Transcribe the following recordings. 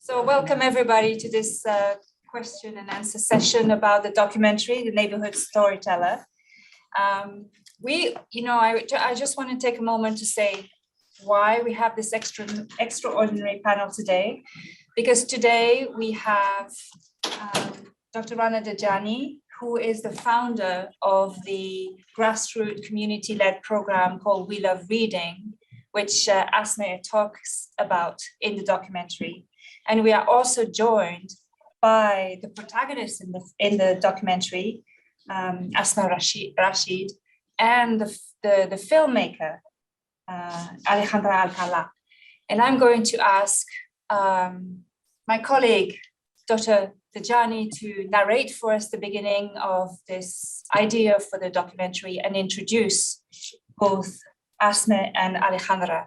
So welcome everybody to this question and answer session about the documentary, The Neighborhood Storyteller. I just want to take a moment to say why we have this extraordinary panel today, because today we have Dr. Rana Dajani, who is the founder of the grassroots community-led program called We Love Reading, which Asmaa talks about in the documentary. And we are also joined by the protagonist in the documentary, Asmaa Rashed, and the filmmaker, Alejandra Alcalá. And I'm going to ask my colleague, Dr. Dajani, to narrate for us the beginning of this idea for the documentary and introduce both Asmaa and Alejandra.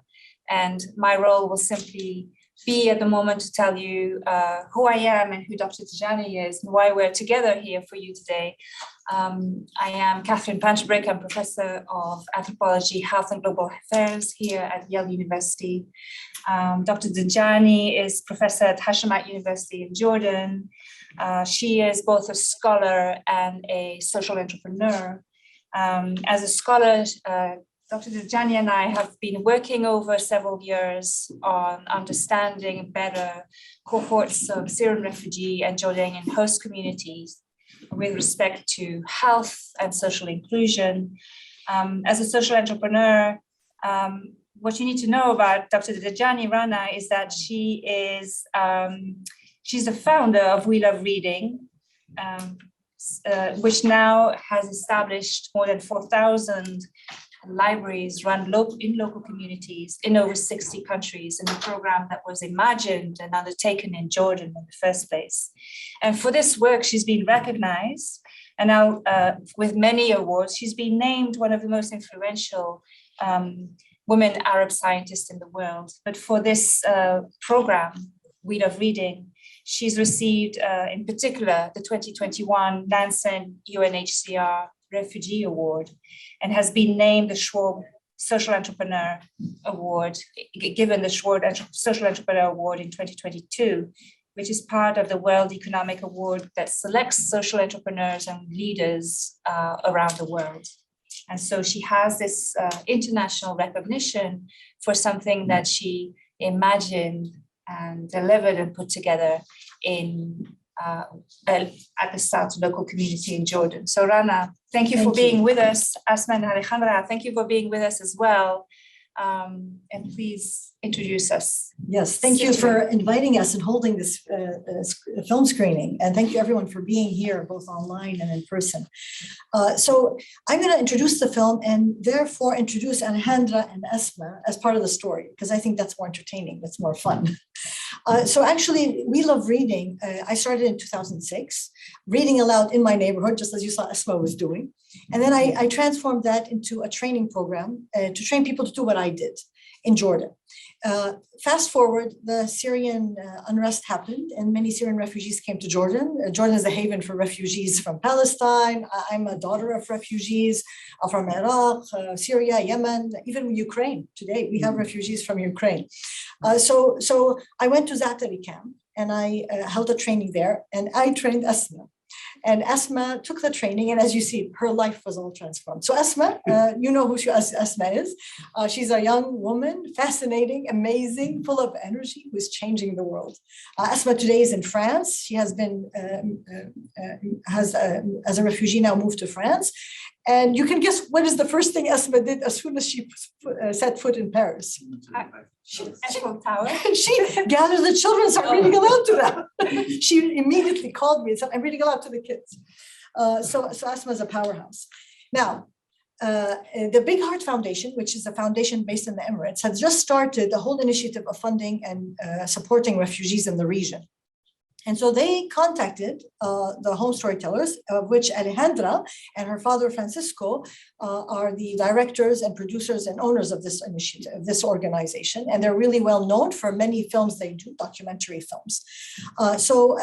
And my role will simply be at the moment to tell you who I am and who Dr. Dajani is and why we're together here for you today. I am Catherine Panter-Brick. I'm professor of Anthropology, Health and Global Affairs here at Yale University. Dr. Dajani is professor at Hashemite University in Jordan. She is both a scholar and a social entrepreneur. As a scholar, Dr. Dajani and I have been working over several years on understanding better cohorts of Syrian refugee and Jordanian host communities with respect to health and social inclusion. As a social entrepreneur, what you need to know about Dr. Dajani Rana is that she's the founder of We Love Reading, which now has established more than 4,000 libraries run in local communities in over 60 countries, in a program that was imagined and undertaken in Jordan in the first place. And for this work, she's been recognized, and now with many awards. She's been named one of the most influential women Arab scientists in the world. But for this program, We Love Reading, she's received, in particular, the 2021 Nansen UNHCR Refugee Award, and has been named the Schwab Social Entrepreneur Award, given the Schwab Social Entrepreneur Award in 2022, which is part of the World Economic Award that selects social entrepreneurs and leaders around the world. And so she has this international recognition for something that she imagined and delivered and put together at the South local community in Jordan. So Rana, thank you for being with us. Asmaa and Alejandra, thank you for being with us as well. And please introduce us. Yes, thank you for inviting us and holding this film screening. And thank you everyone for being here, both online and in person. So I'm going to introduce the film and therefore introduce Alejandra and Asmaa as part of the story, because I think that's more entertaining, that's more fun. So actually, We Love Reading. I started in 2006, reading aloud in my neighborhood, just as you saw Asmaa was doing. And then I transformed that into a training program to train people to do what I did in Jordan. Fast forward, the Syrian unrest happened and many Syrian refugees came to Jordan. Jordan is a haven for refugees from Palestine. I'm a daughter of refugees from Iraq, Syria, Yemen, even Ukraine. Today, we have refugees from Ukraine. So I went to Zaatari camp and I held a training there and I trained Asmaa. And Asmaa took the training, and as you see, her life was all transformed. So Asmaa, you know who Asmaa is. She's a young woman, fascinating, amazing, full of energy, who is changing the world. Asmaa today is in France. She has been, as a refugee now moved to France. And you can guess what is the first thing Asmaa did as soon as she set foot in Paris. She gathered the children and started reading aloud to them. She immediately called me and said, I'm reading aloud to the kids. So Asmaa is a powerhouse. Now, the Big Heart Foundation, which is a foundation based in the Emirates, has just started a whole initiative of funding and supporting refugees in the region. And so they contacted the home storytellers, of which Alejandra and her father Francisco are the directors and producers and owners of this initiative, this organization. And they're really well known for many films they do, documentary films. So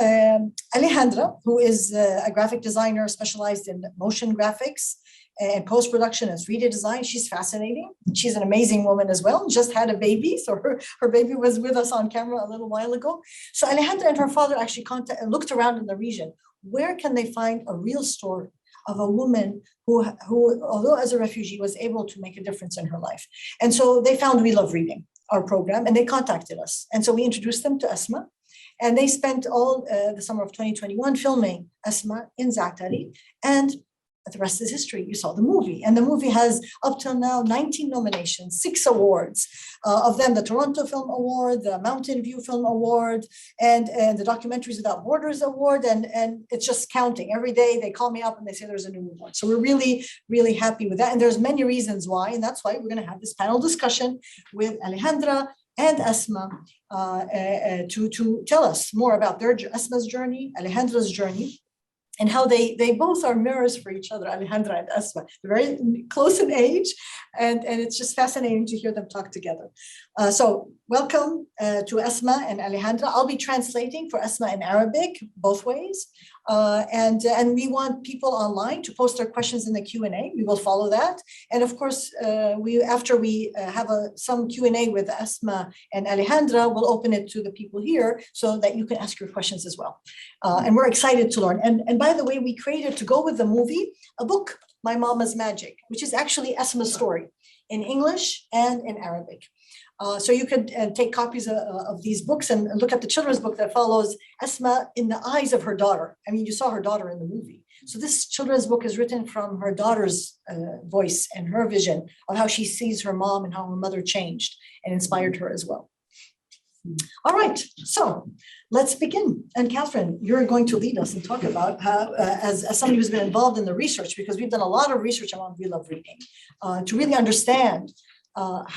Alejandra, who is a graphic designer specialized in motion graphics and post-production and 3D design. She's fascinating. She's an amazing woman as well, just had a baby. So her baby was with us on camera a little while ago. So Alejandra and her father actually looked around in the region. Where can they find a real story of a woman who, although as a refugee, was able to make a difference in her life? And so they found We Love Reading, our program, and they contacted us. And so we introduced them to Asmaa. And they spent all the summer of 2021 filming Asmaa in Zaatari. And the rest is history. You saw the movie. And the movie has up till now 19 nominations, 6 awards. Of them, the Toronto Film Award, the Mountain View Film Award, and the Documentaries Without Borders Award. And it's just counting. Every day they call me up and they say there's a new award. So we're really, really happy with that. And there's many reasons why. And that's why we're going to have this panel discussion with Alejandra and Asmaa to tell us more about Asmaa's journey, Alejandra's journey, and how they both are mirrors for each other, Alejandra and Asmaa. They're very close in age, and it's just fascinating to hear them talk together. So welcome to Asmaa and Alejandra. I'll be translating for Asmaa in Arabic, both ways. And we want people online to post their questions in the Q&A. We will follow that. And of course, after we have some Q&A with Asmaa and Alejandra, we'll open it to the people here so that you can ask your questions as well. And we're excited to learn. And by the way, we created, to go with the movie, a book, My Mama's Magic, which is actually Asmaa's story in English and in Arabic. So you could take copies of these books and look at the children's book that follows Asmaa in the eyes of her daughter. I mean, you saw her daughter in the movie. So this children's book is written from her daughter's voice and her vision of how she sees her mom and how her mother changed and inspired her as well. All right, so let's begin. And Catherine, you're going to lead us and talk about how, as somebody who's been involved in the research, because we've done a lot of research around We Love Reading, to really understand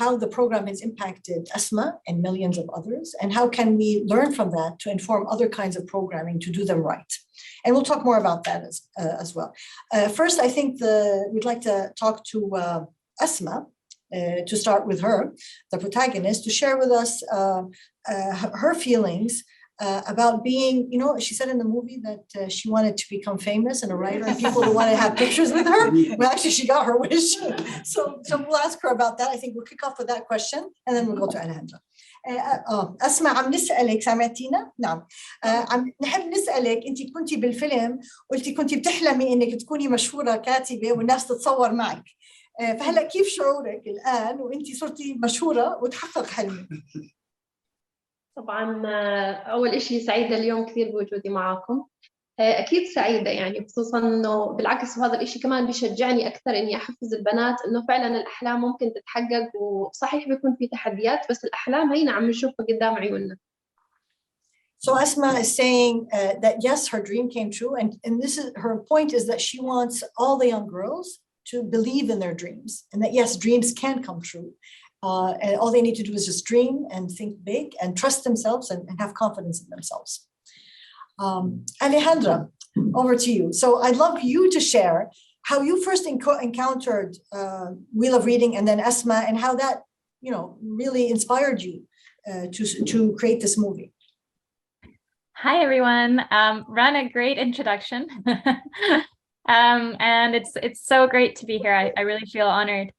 how the program has impacted Asmaa and millions of others, and how can we learn from that to inform other kinds of programming to do them right. And we'll talk more about that as well. First, I think we'd like to talk to Asmaa, to start with her, the protagonist, to share with us her feelings about being, she said in the movie that she wanted to become famous and a writer and people who want to have pictures with her. Well, actually, she got her wish. So we'll ask her about that. I think we'll kick off with that question and then we'll go to Alejandra. أسمع عم نسألك سمعتينا؟ نعم. نحب نسألك أنت كنتي بالفيلم قلتي كنتي بتحلمي إنك تكوني مشهورة كاتبة والناس تتصور معك. فهلا كيف شعورك الآن وأنت صرتي مشهورة وتحقق حلمك؟ طبعا أول إشي سعيدة اليوم كثير بوجودي معكم. أكيد سعيدة يعني، خصوصا إنه بالعكس وهذا الإشي كمان بيشجعني أكثر إني أحفز البنات إنه فعلا الأحلام ممكن تتحقق، وصحيح بيكون في تحديات بس الأحلام هينا عم نشوفها قدام عيوننا. So Asmaa is saying that yes, her dream came true, and this is her point, is that she wants all the young girls to believe in their dreams, and that yes, dreams can come true. And all they need to do is just dream and think big and trust themselves and have confidence in themselves. Alejandra, over to you. So I'd love you to share how you first encountered We Love Reading and then Asmaa, and how that, really inspired you to create this movie. Hi, everyone. Rana, great introduction. And it's so great to be here. I really feel honored.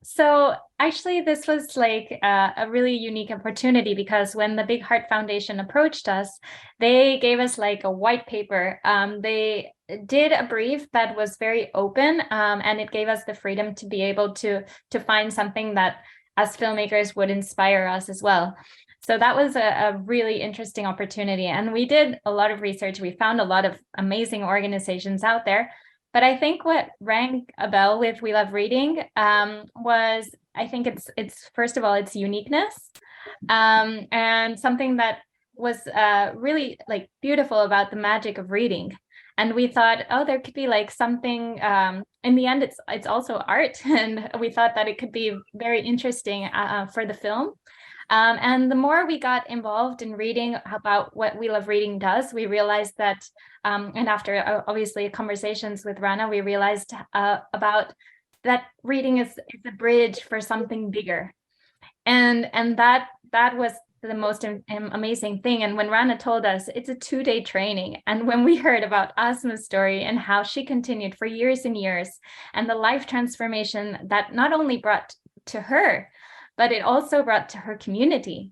So actually, this was like a really unique opportunity, because when the Big Heart Foundation approached us, they gave us like a white paper. They did a brief that was very open, and it gave us the freedom to be able to find something that as filmmakers would inspire us as well. So that was a really interesting opportunity. And we did a lot of research. We found a lot of amazing organizations out there. But I think what rang a bell with We Love Reading was, I think it's first of all, its uniqueness, and something that was really like beautiful about the magic of reading. And we thought, oh, there could be like something, in the end, it's also art. And we thought that it could be very interesting for the film. And the more we got involved in reading about what We Love Reading does, we realized that, and after obviously conversations with Rana, we realized about that reading is a bridge for something bigger. And that was the most amazing thing. And when Rana told us it's a 2-day training, and when we heard about Asmaa's story and how she continued for years and years, and the life transformation that not only brought to her, but it also brought to her community,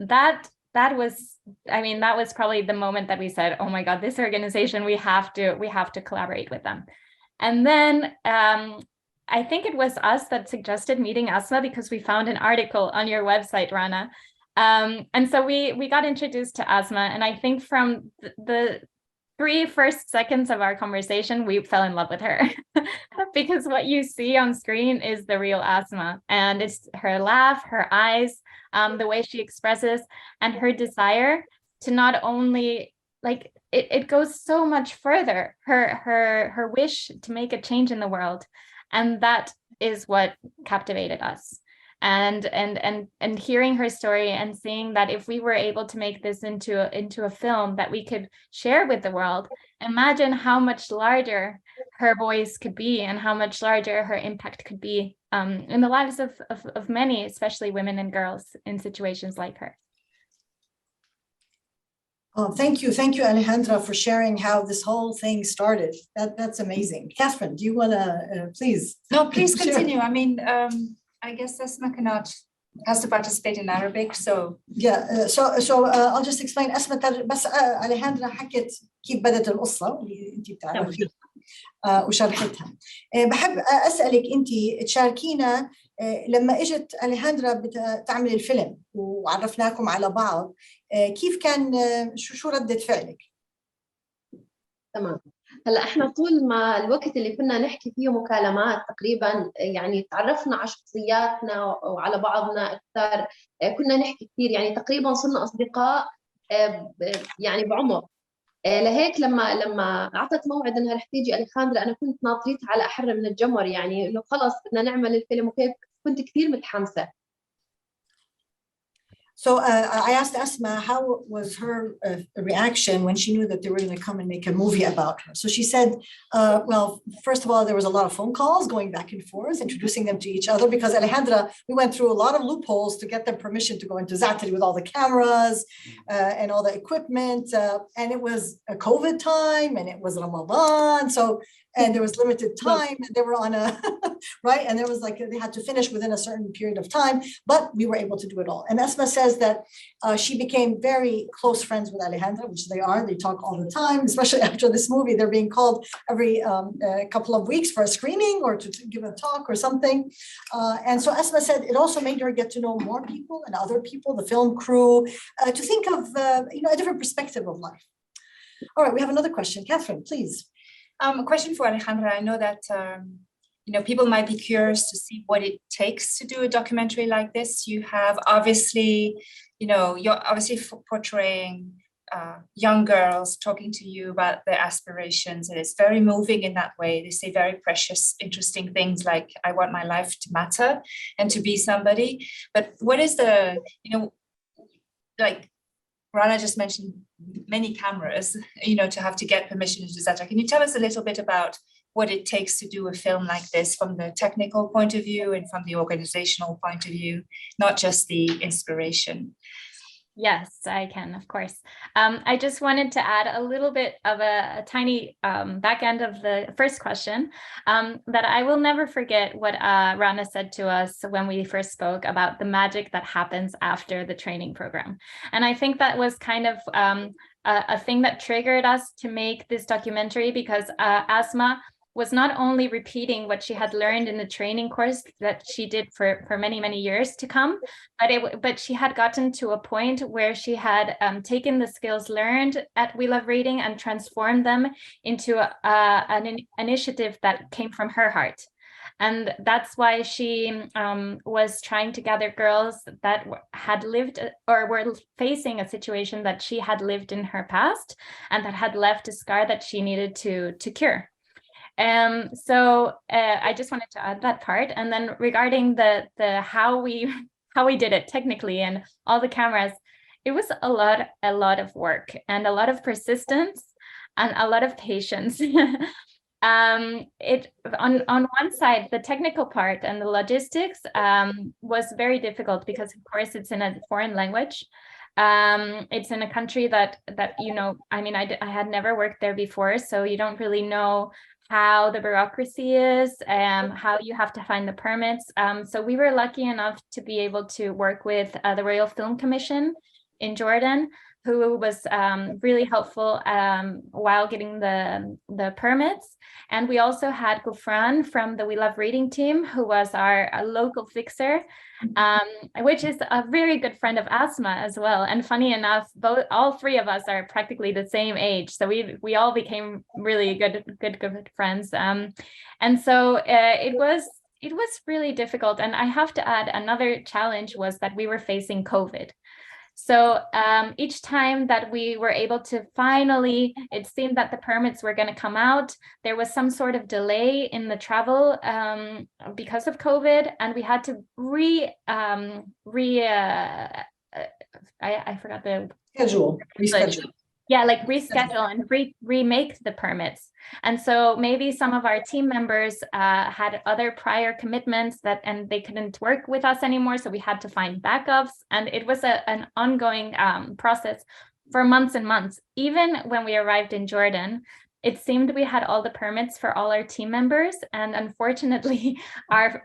that was, I mean, that was probably the moment that we said, oh my God, this organization, we have to collaborate with them. And then I think it was us that suggested meeting Asmaa because we found an article on your website, Rana. And so we got introduced to Asmaa, and I think from the 3 first seconds of our conversation, we fell in love with her because what you see on screen is the real Asmaa, and it's her laugh, her eyes, the way she expresses, and her desire to not only, like, it goes so much further, her wish to make a change in the world. And that is what captivated us. And hearing her story and seeing that if we were able to make this into a film that we could share with the world, imagine how much larger her voice could be and how much larger her impact could be in the lives of many, especially women and girls in situations like her. Oh, thank you, Alejandra, for sharing how this whole thing started. That's amazing. Catherine, do you want to please? No, please continue. I mean, I guess Asmaa has to participate in Arabic, so Yeah, so I'll just explain. أسماء بس Alejandra حكت كيف بدت القصة اللي أنت بتعرفيها وشرحتها. بحب أسألك أنت تشاركينا لما إجت أليهاندرا بتعمل الفيلم وعرفناكم على بعض، كيف كان شو ردة فعلك؟ تمام. هلا احنا طول ما الوقت اللي كنا نحكي فيه مكالمات تقريبا، يعني تعرفنا على شخصياتنا وعلى بعضنا اكثر، كنا نحكي كثير، يعني تقريبا صرنا اصدقاء يعني بعمر. لهيك لما اعطت موعد انها رح تيجي اليخاندرا، انا كنت ناطريتها على احر من الجمر، يعني انه خلص بدنا نعمل الفيلم، وكيف كنت كثير متحمسه. So I asked Asmaa how was her reaction when she knew that they were going to come and make a movie about her. So she said, well, first of all, there was a lot of phone calls going back and forth, introducing them to each other, because Alejandra, we went through a lot of loopholes to get them permission to go into Zaatari with all the cameras and all the equipment. And it was a COVID time and it was Ramadan. And there was limited time and they were on a, right? And there was like, they had to finish within a certain period of time, but we were able to do it all. And Asmaa says that she became very close friends with Alejandra, which they are. They talk all the time, especially after this movie. They're being called every couple of weeks for a screening or to give a talk or something. And so Asmaa said it also made her get to know more people and other people, the film crew, to think of a different perspective of life. All right, we have another question. Catherine, please. A question for Alejandra. I know that people might be curious to see what it takes to do a documentary like this. You have obviously, you're obviously portraying young girls talking to you about their aspirations, and it's very moving in that way. They say very precious, interesting things like, "I want my life to matter and to be somebody." But what is the, like Rana just mentioned, many cameras, to have to get permission to do that. Can you tell us a little bit about what it takes to do a film like this from the technical point of view and from the organizational point of view, not just the inspiration? Yes, I can, of course. I just wanted to add a little bit of a tiny back end of the first question, that I will never forget what Rana said to us when we first spoke about the magic that happens after the training program. And I think that was kind of a thing that triggered us to make this documentary, because Asmaa was not only repeating what she had learned in the training course that she did for many, many years to come, but she had gotten to a point where she had taken the skills learned at We Love Reading and transformed them into an initiative that came from her heart. And that's why she was trying to gather girls that had lived or were facing a situation that she had lived in her past and that had left a scar that she needed to cure. So I just wanted to add that part. And then regarding the how we did it technically and all the cameras, it was a lot of work and a lot of persistence and a lot of patience. It on one side, the technical part and the logistics was very difficult because, of course, it's in a foreign language. It's in a country that I mean, I had never worked there before, so you don't really know how the bureaucracy is, how you have to find the permits. So we were lucky enough to be able to work with the Royal Film Commission in Jordan, who was really helpful while getting the permits. And we also had Gufran from the We Love Reading team, who was our local fixer, which is a very good friend of Asmaa as well. And funny enough, all three of us are practically the same age, so we all became really good friends. And so it was really difficult. And I have to add, another challenge was that we were facing COVID. So each time that we were able to finally, it seemed that the permits were going to come out, there was some sort of delay in the travel because of COVID, and we had to I forgot the reschedule. Yeah, like reschedule and remake the permits. And so maybe some of our team members had other prior commitments and they couldn't work with us anymore. So we had to find backups. And it was an ongoing process for months and months. Even when we arrived in Jordan, it seemed we had all the permits for all our team members. And unfortunately, our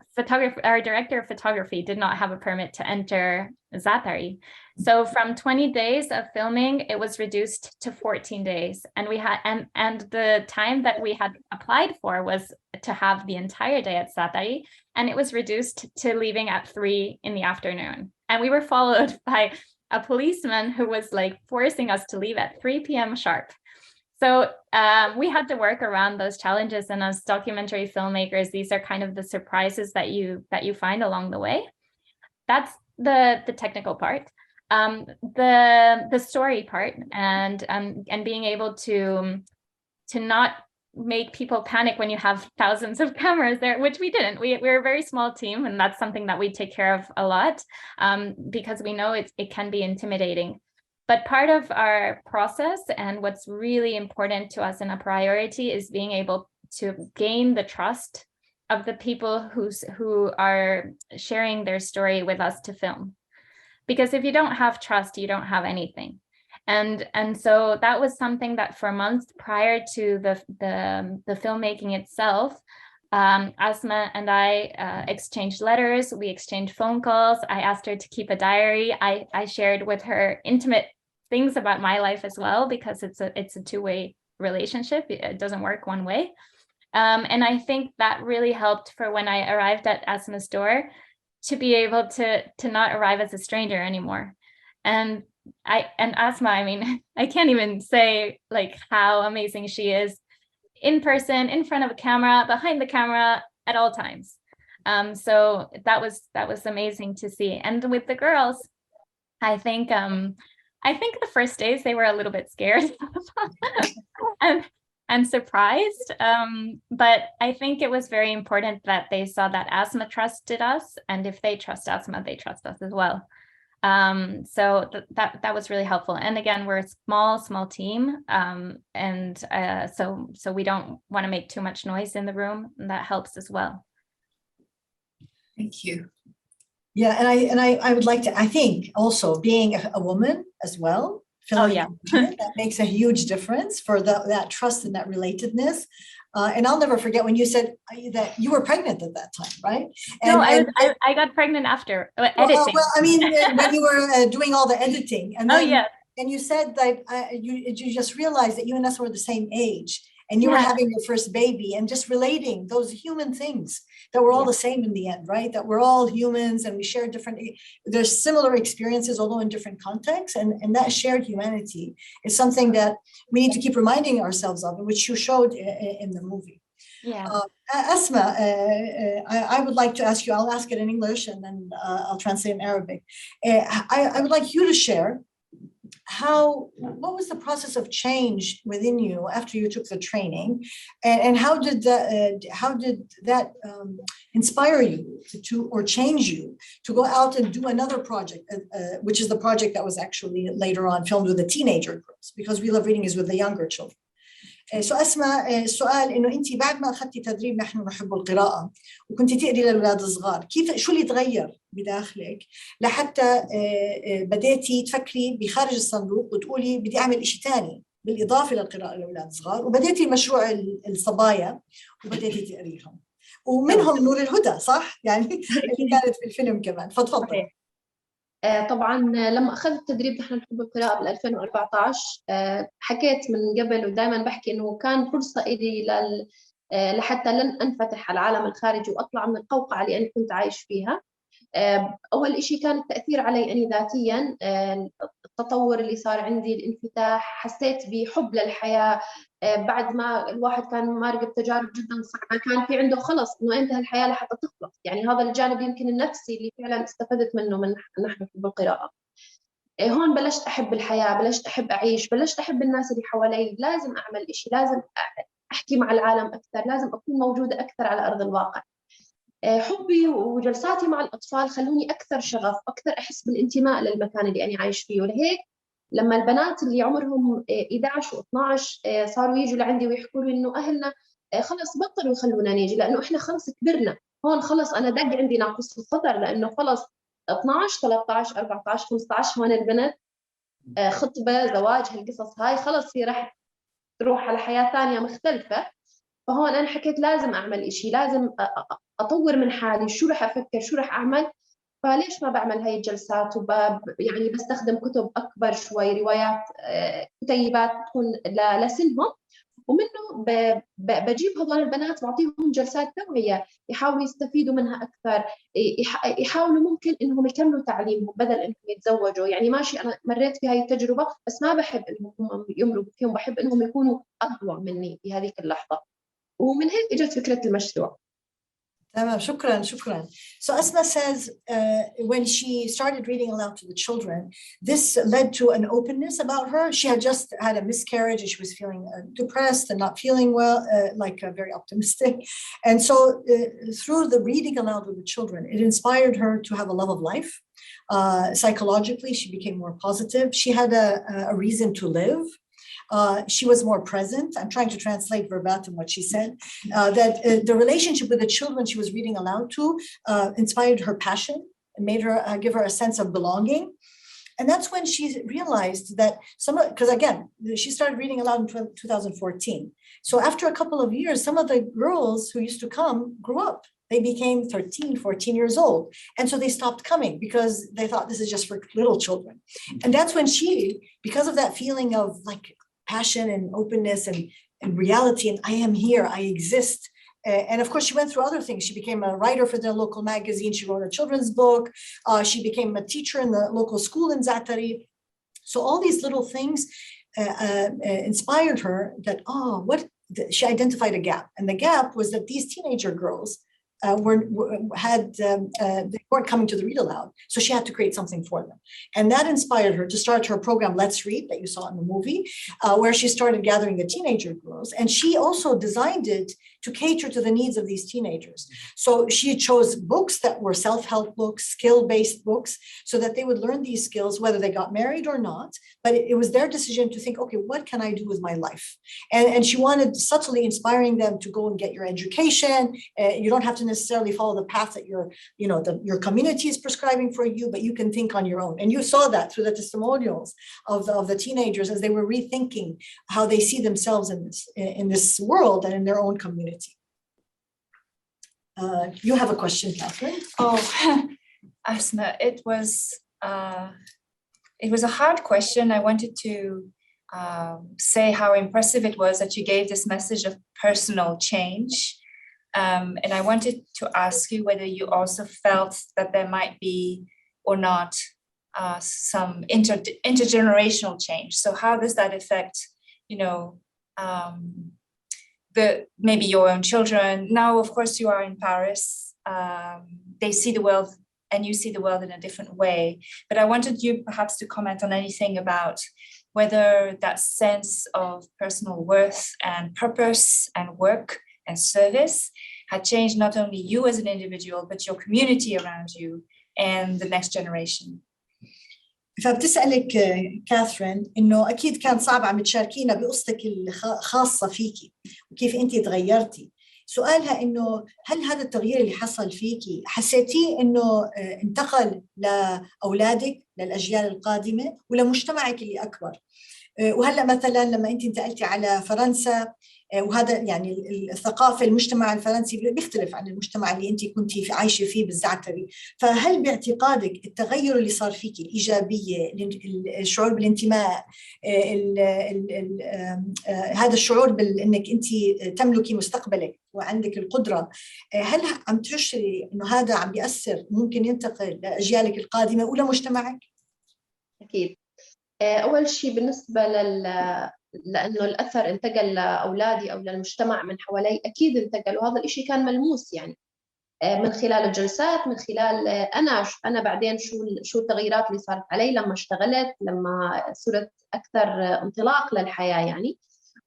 director of photography did not have a permit to enter Zaatari. So from 20 days of filming, it was reduced to 14 days. And we had and the time that we had applied for was to have the entire day at Zaatari, and it was reduced to leaving at 3 in the afternoon. And we were followed by a policeman who was like forcing us to leave at 3 p.m. sharp. So we had to work around those challenges. And as documentary filmmakers, these are kind of the surprises that you find along the way. That's the technical part. The story part and being able to not make people panic when you have thousands of cameras there, which we didn't. We're a very small team, and that's something that we take care of a lot because we know it can be intimidating. But part of our process and what's really important to us and a priority is being able to gain the trust of the people who are sharing their story with us to film. Because if you don't have trust, you don't have anything. And so that was something that for months prior to the filmmaking itself, Asmaa and I exchanged letters, we exchanged phone calls. I asked her to keep a diary. I shared with her intimate things about my life as well, because it's a two-way relationship. It doesn't work one way. And I think that really helped for when I arrived at Asmaa's door, to be able to not arrive as a stranger anymore. And Asmaa, I mean, I can't even say like how amazing she is in person, in front of a camera, behind the camera, at all times. So that was amazing to see. And with the girls, I think the first days they were a little bit scared and surprised. But I think it was very important that they saw that Asmaa trusted us, and if they trust Asmaa, they trust us as well. So that was really helpful. And again, we're a small team, so we don't want to make too much noise in the room, and that helps as well. Thank you. Yeah, and I would like to, I think also being a woman as well, that makes a huge difference for that trust and that relatedness. And I'll never forget when you said that you were pregnant at that time, right? No, I got pregnant after editing. Well, I mean, when you were doing all the editing, and then, and you said that you just realized that you and us were the same age, and you were having your first baby, and just relating those human things that we're all the same in the end, right? That we're all humans and we share there's similar experiences, although in different contexts. And that shared humanity is something that we need to keep reminding ourselves of, which you showed in the movie. Yeah. Asmaa, I would like to ask you, I'll ask it in English and then I'll translate in Arabic. I would like you to share what was the process of change within you after you took the training, and how did that inspire you or change you to go out and do another project, which is the project that was actually later on filmed with the teenager girls, because We Love Reading is with the younger children. سو أسماء، السؤال إنه أنت بعد ما أخذتي تدريب نحن نحب القراءة وكنت تقري للأولاد الصغار، كيف شو اللي تغير بداخلك لحتى بديتي تفكري بخارج الصندوق وتقولي بدي أعمل إشي تاني بالإضافة للقراءة للأولاد الصغار، وبديتي مشروع الصبايا وبديتي تقريهم ومنهم نور الهدى، صح؟ يعني اللي كانت في الفيلم كمان، فتفضل. طبعا لما أخذت تدريب نحن نحب القراءة بال 2014 حكيت من قبل ودائما بحكي إنه كان فرصة إلي لحتى لن أنفتح على العالم الخارجي وأطلع من القوقعة اللي أنا كنت عايش فيها. أول إشي كان التأثير علي أنا ذاتياً، التطور اللي صار عندي، الانفتاح، حسيت بحب للحياة. بعد ما الواحد كان مارق بتجارب جداً صعبة كان في عنده خلص إنه انتهى الحياة لحتى تخلص. يعني هذا الجانب يمكن النفسي اللي فعلاً استفدت منه من نحن نحب القراءة. هون بلشت أحب الحياة، بلشت أحب أعيش، بلشت أحب الناس اللي حوالي. لازم أعمل إشي، لازم أحكي مع العالم أكثر، لازم أكون موجودة أكثر على أرض الواقع. حبي وجلساتي مع الأطفال خلوني أكثر شغف، أكثر أحس بالانتماء للمكان اللي أنا عايش فيه. ولهيك لما البنات اللي عمرهم 11 و12 صاروا يجوا لعندي ويحكوا لي إنه أهلنا خلص بطلوا يخلونا نيجي لأنه إحنا خلص كبرنا هون، خلص أنا دق عندي ناقوس الخطر لأنه خلص 12 13 14 15 هون البنت خطبة زواج هالقصص هاي خلص هي راح تروح على حياة ثانية مختلفة. فهون أنا حكيت لازم أعمل إشي، لازم أطور من حالي، شو رح أفكر، شو رح أعمل. فليش ما بعمل هاي الجلسات يعني بستخدم كتب أكبر شوي، روايات كتيبات تكون لسنهم، ومنه بجيب هذول البنات بعطيهم جلسات توعية يحاولوا يستفيدوا منها أكثر، يحاولوا ممكن إنهم يكملوا تعليمهم بدل إنهم يتزوجوا. يعني ماشي أنا مريت بهاي التجربة بس ما بحب إنهم يمروا فيهم، بحب إنهم يكونوا أقوى مني في هذيك اللحظة. ومن هيك اجت فكرة المشروع. تمام، شكرا. So Asma says when she started reading aloud to the children, this led to an openness about her. She had just had a miscarriage and she was feeling depressed and not feeling well, very optimistic. And so through the reading aloud with the children, it inspired her to have a love of life. Psychologically, she became more positive. She had a reason to live. She was more present. I'm trying to translate verbatim what she said, that the relationship with the children she was reading aloud to inspired her passion and made her give her a sense of belonging. And that's when she realized that because again, she started reading aloud in 2014. So after a couple of years, some of the girls who used to come grew up. They became 13, 14 years old. And so they stopped coming because they thought this is just for little children. And that's when she, because of that feeling of like passion and openness and reality, and I am here, I exist. And of course, she went through other things. She became a writer for the local magazine. She wrote a children's book. She became a teacher in the local school in Zaatari. So all these little things inspired her that, she identified a gap. And the gap was that these teenager girls they weren't coming to the read aloud, so she had to create something for them, and that inspired her to start her program Let's Read that you saw in the movie, where she started gathering the teenager girls, and she also designed it to cater to the needs of these teenagers. So she chose books that were self-help books, skill-based books, so that they would learn these skills whether they got married or not, but it was their decision to think, okay, what can I do with my life? And she wanted subtly inspiring them to go and get your education. You don't have to necessarily follow the path that your community is prescribing for you, but you can think on your own. And you saw that through the testimonials of the teenagers as they were rethinking how they see themselves in this world and in their own community. You have a question, Catherine? Oh, Asma, it was a hard question. I wanted to say how impressive it was that you gave this message of personal change. And I wanted to ask you whether you also felt that there might be or not some intergenerational change. So how does that affect, maybe your own children? Now, of course, you are in Paris. They see the world and you see the world in a different way. But I wanted you perhaps to comment on anything about whether that sense of personal worth and purpose and work and service had changed not only you as an individual, but your community around you and the next generation. فبتسألك كاثرين إنه أكيد كان صعب عم تشاركينا بقصتك الخاصة فيكي وكيف أنت تغيرتي. سؤالها إنه هل هذا التغيير اللي حصل فيكي حسيتيه إنه انتقل لأولادك للأجيال القادمة ولا مجتمعك اللي أكبر؟ وهلأ مثلا لما أنت انتقلتي على فرنسا، وهذا يعني الثقافة المجتمع الفرنسي بيختلف عن المجتمع اللي أنت كنتي عايشة فيه بالزعتري، فهل باعتقادك التغير اللي صار فيكي الإيجابية، الشعور بالانتماء، هذا الشعور بأنك أنت تملكي مستقبلك وعندك القدرة، هل عم تشعري إنه هذا عم بيأثر ممكن ينتقل لأجيالك القادمة ولا مجتمعك؟ أكيد. أول شيء بالنسبة لأنه الأثر انتقل لأولادي أو للمجتمع من حوالي، أكيد انتقل، وهذا الإشي كان ملموس يعني من خلال الجلسات، من خلال أنا بعدين شو التغييرات اللي صارت علي لما اشتغلت، لما صرت أكثر انطلاق للحياة يعني.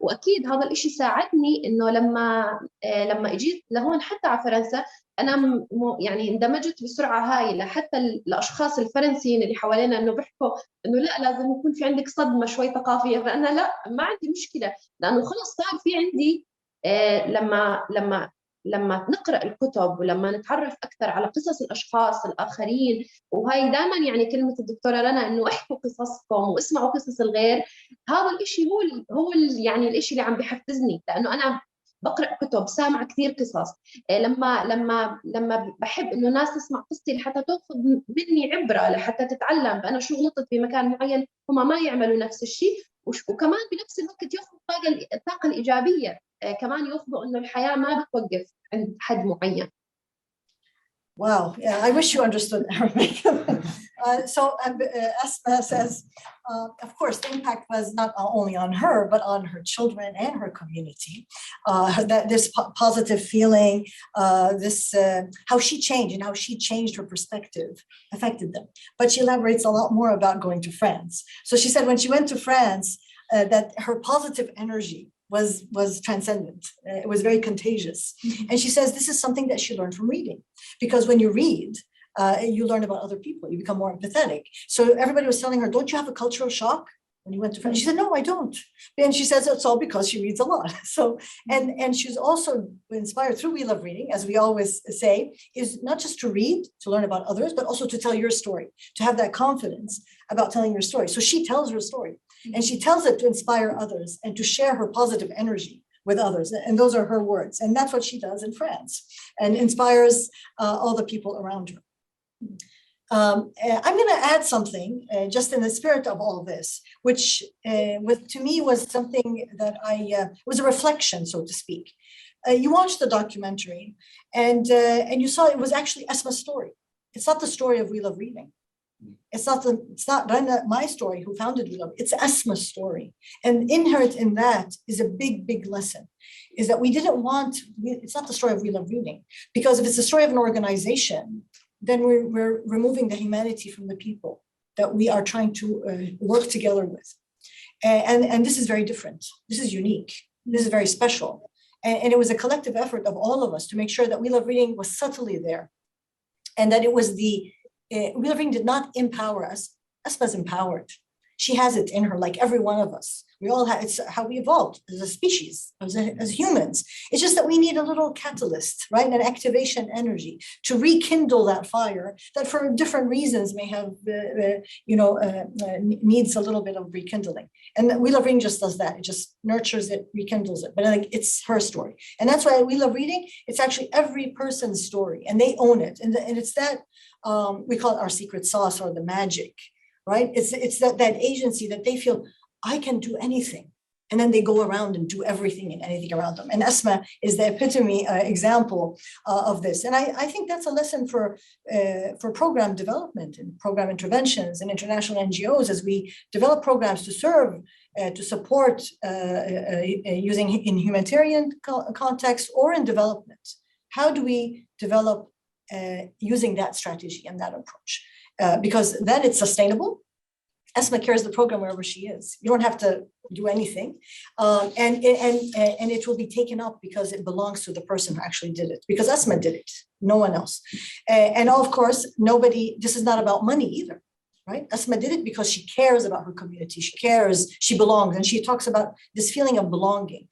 وأكيد هذا الإشي ساعدني إنه لما إجيت لهون حتى على فرنسا أنا يعني اندمجت بسرعة هائلة. حتى الأشخاص الفرنسيين اللي حوالينا إنه بيحكوا إنه لا لازم يكون في عندك صدمة شوي ثقافية، فأنا لا، ما عندي مشكلة، لأنه خلص صار في عندي لما نقرأ الكتب ولما نتعرف أكثر على قصص الأشخاص الآخرين، وهي دائما يعني كلمة الدكتورة رنا إنه احكوا قصصكم واسمعوا قصص الغير، هذا الإشي هو يعني الإشي اللي عم بيحفزني، لأنه أنا بقرأ كتب، سامع كثير قصص. لما بحب إنه الناس تسمع قصتي لحتى تأخذ مني عبرة، لحتى تتعلم فأنا شو غلطت في مكان معين هم ما يعملوا نفس الشيء، وكمان بنفس الوقت يأخذ الطاقة الإيجابية، كمان يأخذوا إنه الحياة ما بتوقف عند حد معين. Wow, yeah, I wish you understood Arabic. Asmaa says, of course, the impact was not only on her, but on her children and her community. That this positive feeling, how she changed and how she changed her perspective affected them. But she elaborates a lot more about going to France. So she said when she went to France, that her positive energy was transcendent. It was very contagious. And she says this is something that she learned from reading, because when you read, you learn about other people, you become more empathetic. So everybody was telling her, don't you have a cultural shock when you went to France? She said, no, I don't. And she says it's all because she reads a lot. So, and she's also inspired through We Love Reading, as we always say, is not just to read, to learn about others, but also to tell your story, to have that confidence about telling your story. So she tells her story. And she tells it to inspire others and to share her positive energy with others. And those are her words. And that's what she does in France and inspires all the people around her. I'm going to add something just in the spirit of all this, which to me was something that was a reflection, so to speak. You watched the documentary and you saw it was actually Asmaa's story. It's not the story of We Love Reading. It's not Rana, my story, who founded We Love. It's Asmaa's story. And inherent in that is a big, big lesson, is that it's not the story of We Love Reading. Because if it's the story of an organization, then we're removing the humanity from the people that we are trying to work together with. And this is very different. This is unique. This is very special. And it was a collective effort of all of us to make sure that We Love Reading was subtly there. And that it was We Love Reading did not empower us. Asmaa's empowered. She has it in her, like every one of us. We all have, it's how we evolved as a species, as humans. It's just that we need a little catalyst, right? An activation energy to rekindle that fire that for different reasons may have, needs a little bit of rekindling. And We Love Reading just does that. It just nurtures it, rekindles it. But like it's her story. And that's why We Love Reading, it's actually every person's story and they own it. And it's that, we call it our secret sauce or the magic, right? It's that agency that they feel, I can do anything. And then they go around and do everything and anything around them. And Asmaa is the epitome example of this. And I think that's a lesson for program development and program interventions and international NGOs as we develop programs to serve, to support using in humanitarian context or in development. How do we develop using that strategy and that approach? Because then it's sustainable. Asmaa carries the program wherever she is. You don't have to do anything. And it will be taken up because it belongs to the person who actually did it, because Asmaa did it, no one else. And of course, this is not about money either, right? Asmaa did it because she cares about her community. She cares, she belongs. And she talks about this feeling of belonging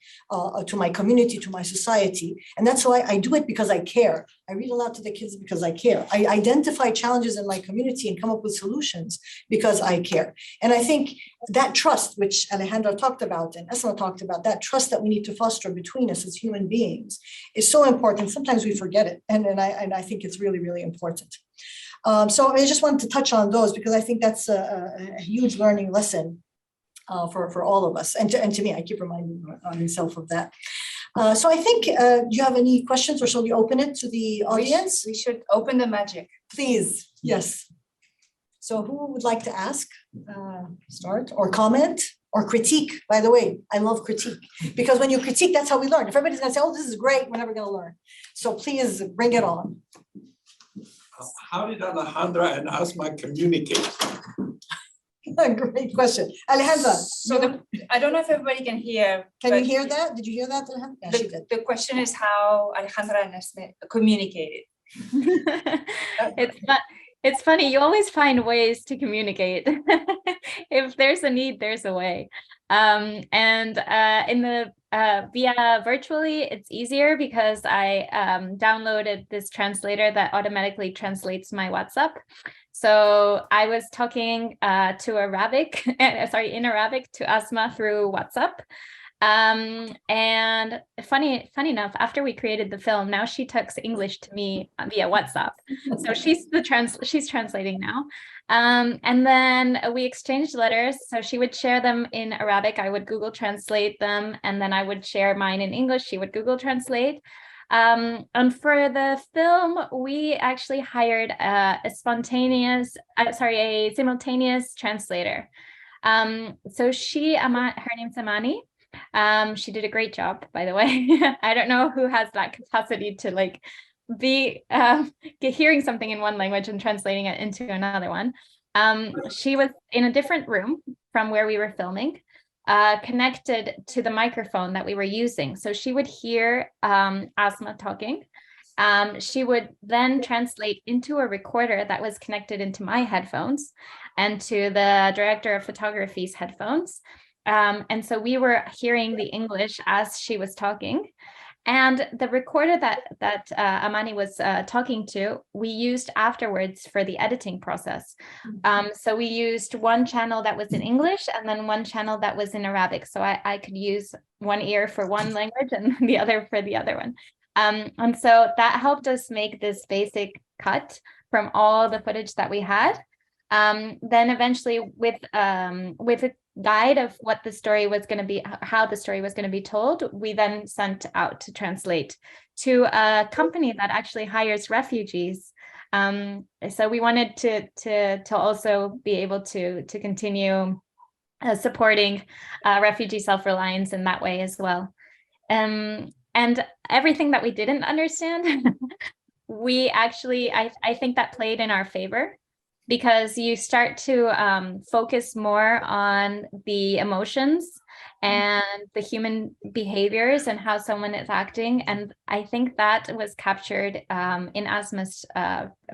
to my community, to my society. And that's why I do it, because I care. I read aloud to the kids because I care. I identify challenges in my community and come up with solutions because I care. And I think that trust, which Alejandra talked about and Asmaa talked about, that trust that we need to foster between us as human beings is so important. Sometimes we forget it. And I think it's really, really important. So I just wanted to touch on those because I think that's a huge learning lesson for all of us. And to me, I keep reminding myself of that. So I think, do you have any questions, or shall we open it to the audience? We should open the magic. Please, yes. So who would like to ask, start, or comment, or critique? By the way, I love critique, because when you critique, that's how we learn. If everybody's gonna say, oh, this is great, we're never gonna learn. So please bring it on. How did Alejandra and Asmaa communicate? Great question. Alejandra, So I don't know if everybody can hear. can you but hear that? Did you hear that, Alejandra? Yeah, she did. The question is how Alejandra and Asmaa communicated. It's funny, you always find ways to communicate. If there's a need, there's a way. Via virtually, it's easier because I downloaded this translator that automatically translates my WhatsApp. So I was talking in Arabic to Asmaa through WhatsApp. And funny enough, after we created the film, now she talks English to me via WhatsApp. So she's translating now. And then we exchanged letters. So she would share them in Arabic, I would Google Translate them, and then I would share mine in English, she would Google Translate. And for the film, we actually hired a simultaneous translator. So her name's Amani. She did a great job, by the way. I don't know who has that capacity to be hearing something in one language and translating it into another one. She was in a different room from where we were filming, connected to the microphone that we were using. So she would hear Asmaa talking. She would then translate into a recorder that was connected into my headphones and to the director of photography's headphones. And so we were hearing the English as she was talking. And the recorder that Amani was talking to, we used afterwards for the editing process. So we used one channel that was in English and then one channel that was in Arabic. So I could use one ear for one language and the other for the other one. And so that helped us make this basic cut from all the footage that we had. Then eventually with a guide of what the story was going to be, how the story was going to be told, we then sent out to translate to a company that actually hires refugees. So we wanted to also be able to continue supporting refugee self-reliance in that way as well. And everything that we didn't understand, we actually, I think that played in our favor, because you start to focus more on the emotions and the human behaviors and how someone is acting. And I think that was captured in Asmaa's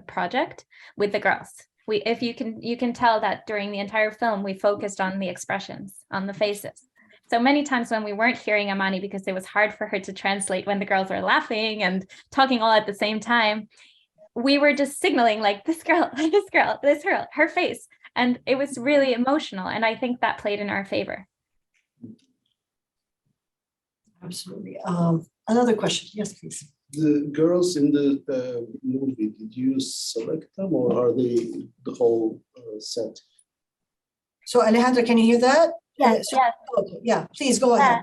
project with the girls. You can tell that during the entire film, we focused on the expressions, on the faces. So many times when we weren't hearing Amani because it was hard for her to translate when the girls were laughing and talking all at the same time, we were just signaling like this girl, her face. And it was really emotional. And I think that played in our favor. Absolutely. Another question. Yes, please. The girls in the movie, did you select them or are they the whole set? So Alejandra, can you hear that? Yes, So, yes. okay, yeah, please go ahead.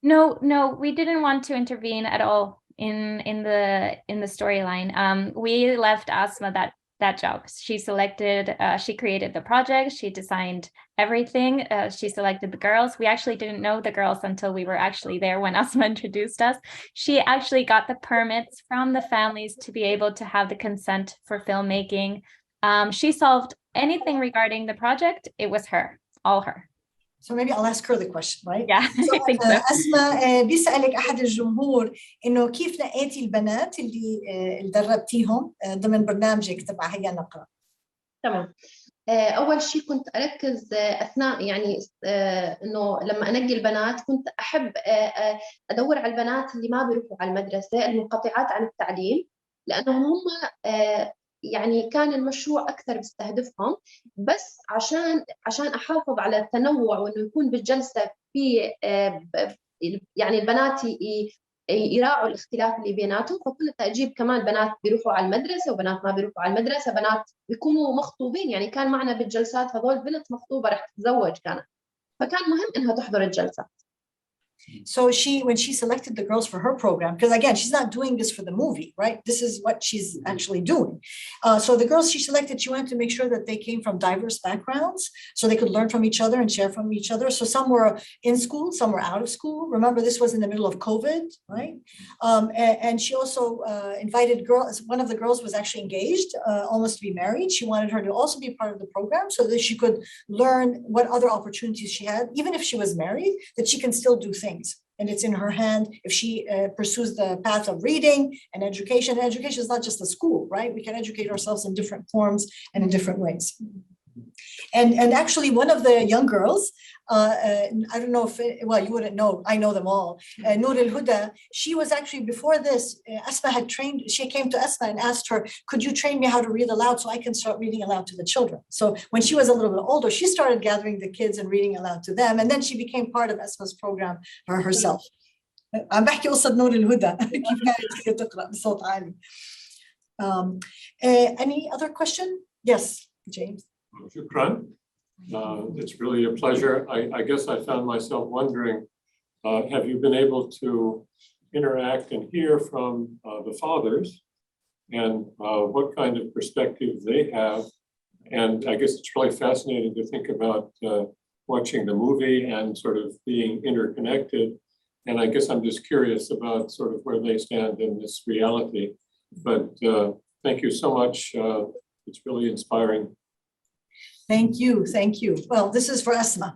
No, we didn't want to intervene at all in the storyline. We left Asmaa that job. She selected, she created the project, she designed everything, she selected the girls. We actually didn't know the girls until we were actually there when Asmaa introduced us. She actually got the permits from the families to be able to have the consent for filmmaking. She solved anything regarding the project. It was her, all her. So maybe I'll ask her the question, right? Yeah, I think so. أسماء بيسألك أحد الجمهور إنه كيف نقيتي البنات اللي دربتيهم ضمن برنامجك تبع هيا نقرأ؟ تمام. أول شيء كنت أركز أثناء يعني إنه لما أنقي البنات كنت أحب أدور على البنات اللي ما بيروحوا على المدرسة المنقطعات عن التعليم، لأنهم هم يعني كان المشروع أكثر بيستهدفهم، بس عشان أحافظ على التنوع وإنه يكون بالجلسة في يعني البنات يراعوا الاختلاف اللي بيناتهم، فكنت أجيب كمان بنات بيروحوا على المدرسة وبنات ما بيروحوا على المدرسة، بنات بيكونوا مخطوبين، يعني كان معنا بالجلسات هذول بنت مخطوبة رح تتزوج كانت، فكان مهم إنها تحضر الجلسة. So when she selected the girls for her program, because again, she's not doing this for the movie, right? This is what she's actually doing. So the girls she selected, she wanted to make sure that they came from diverse backgrounds so they could learn from each other and share from each other. So some were in school, some were out of school. Remember, this was in the middle of COVID, right? And she also invited girls. One of the girls was actually engaged, almost to be married. She wanted her to also be part of the program so that she could learn what other opportunities she had, even if she was married, that she can still do things. And it's in her hand if she pursues the path of reading and education. And education is not just a school, right? We can educate ourselves in different forms and in different ways. And actually, one of the young girls, I don't know if, well, you wouldn't know, I know them all, Noor al-Huda, she was actually, before this, Asmaa had trained, she came to Asmaa and asked her, could you train me how to read aloud so I can start reading aloud to the children? So when she was a little bit older, she started gathering the kids and reading aloud to them. And then she became part of Asmaa's program herself. عم بحكي قصة نور الهدى كيف كانت تقرأ بصوت عالي. Any other question? Yes, James. Shukran. It's really a pleasure. I guess I found myself wondering, have you been able to interact and hear from the fathers and what kind of perspective they have? And I guess it's really fascinating to think about watching the movie and sort of being interconnected. And I guess I'm just curious about sort of where they stand in this reality. But thank you so much. It's really inspiring. Thank you. Well, this is for Asmaa.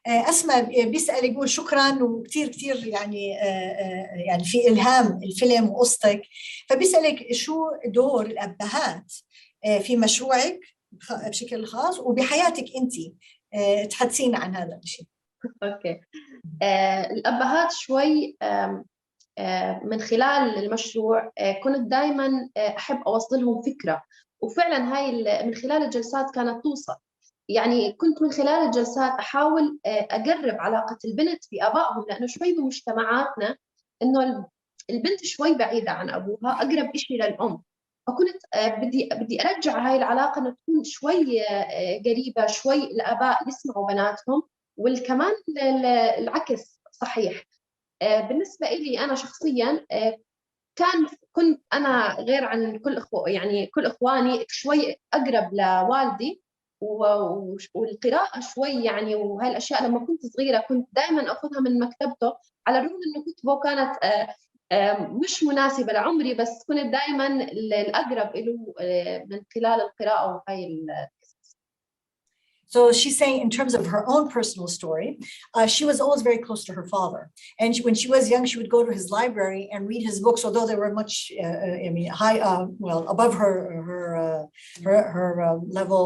أسماء بيسأل يقول شكرا وكثير يعني في إلهام الفيلم وقصتك، فبيسألك شو دور الأبهات في مشروعك بشكل خاص وبحياتك أنت، تحدثينا عن هذا الشيء. أوكي. الأبهات شوي من خلال المشروع كنت دائما أحب أوصل لهم فكرة، وفعلا هاي من خلال الجلسات كانت توصل. يعني كنت من خلال الجلسات أحاول أقرب علاقة البنت بآبائهم، لأنه شوي بمجتمعاتنا إنه البنت شوي بعيدة عن أبوها، أقرب إشي للأم، فكنت بدي أرجع هاي العلاقة إنه تكون شوي قريبة، شوي الآباء يسمعوا بناتهم، والكمان العكس صحيح. بالنسبة إلي أنا شخصياً كنت أنا غير عن كل إخواني شوي أقرب لوالدي، والقراءة شوي يعني، وهاي الأشياء لما كنت صغيرة كنت دائما أخذها من مكتبته، على الرغم إنه كتبه كانت مش مناسبة لعمري، بس كنت دائما الأقرب له من خلال القراءة وهاي. So she's saying in terms of her own personal story, she was always very close to her father. And when she was young, she would go to his library and read his books, although they were much, high, above her level